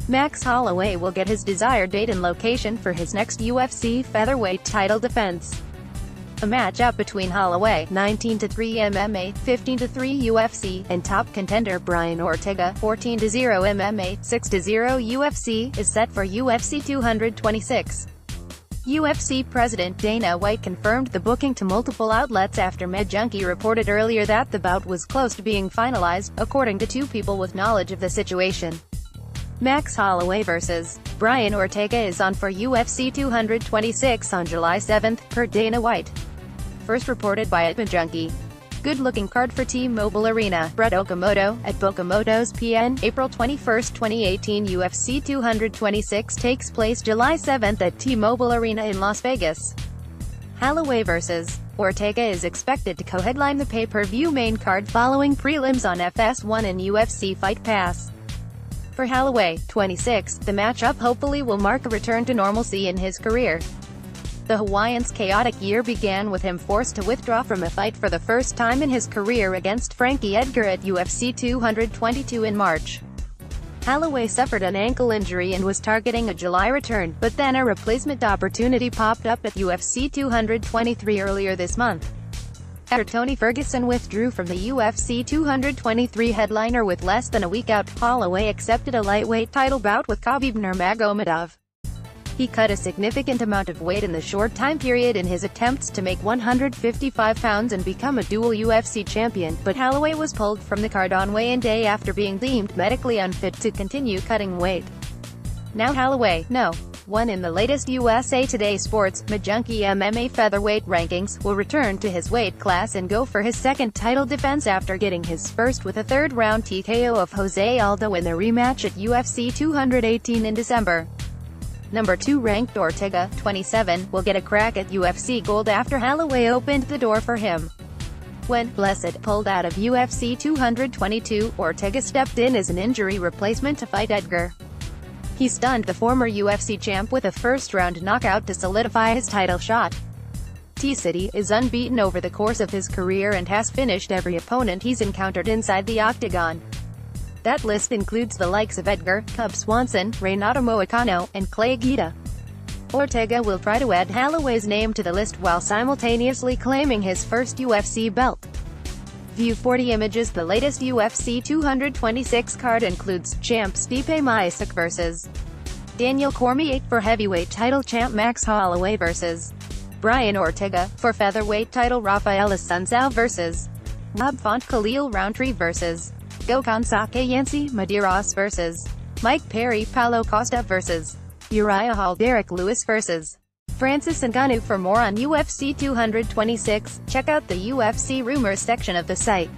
Max Holloway will get his desired date and location for his next UFC featherweight title defense. A matchup between Holloway, 19-3 MMA, 15-3 UFC, and top contender Brian Ortega, 14-0 MMA, 6-0 UFC, is set for UFC 226. UFC President Dana White confirmed the booking to multiple outlets after MMAjunkie reported earlier that the bout was close to being finalized, according to two people with knowledge of the situation. Max Holloway vs. Brian Ortega is on for UFC 226 on July 7, per Dana White. First reported by MMAjunkie. Good-looking card for T-Mobile Arena. Brett Okamoto, at Bokamoto's PN, April 21, 2018. UFC 226 takes place July 7 at T-Mobile Arena in Las Vegas. Holloway vs. Ortega is expected to co-headline the pay-per-view main card following prelims on FS1 and UFC Fight Pass. For Holloway, 26, the matchup hopefully will mark a return to normalcy in his career. The Hawaiian's chaotic year began with him forced to withdraw from a fight for the first time in his career against Frankie Edgar at UFC 222 in March. Holloway suffered an ankle injury and was targeting a July return, but then a replacement opportunity popped up at UFC 223 earlier this month. After Tony Ferguson withdrew from the UFC 223 headliner with less than a week out, Holloway accepted a lightweight title bout with Khabib Nurmagomedov. He cut a significant amount of weight in the short time period in his attempts to make 155 pounds and become a dual UFC champion, but Holloway was pulled from the card on weigh-in day after being deemed medically unfit to continue cutting weight. Now Holloway, No. 1 in the latest USA Today Sports MMAjunkie MMA featherweight rankings, will return to his weight class and go for his second title defense after getting his first with a third-round TKO of Jose Aldo in the rematch at UFC 218 in December. Number 2 ranked Ortega, 27, will get a crack at UFC Gold after Holloway opened the door for him. When Blessed pulled out of UFC 222, Ortega stepped in as an injury replacement to fight Edgar. He stunned the former UFC champ with a first-round knockout to solidify his title shot. T-City is unbeaten over the course of his career and has finished every opponent he's encountered inside the octagon. That list includes the likes of Edgar, Cub Swanson, Renato Moicano, and Clay Guida. Ortega will try to add Holloway's name to the list while simultaneously claiming his first UFC belt. View 40 images. The latest UFC 226 card includes champ Stipe Miocic vs. Daniel Cormier, for heavyweight title champ Max Holloway vs. Brian Ortega, for featherweight title Rafael Assunção vs. Rob Font, Khalil Rountree vs. Gokhan Sakayansi, Madeiros vs. Mike Perry, Paulo Costa vs. Uriah Hall, Derek Lewis vs. Francis Ngannou. For more on UFC 226, check out the UFC Rumors section of the site.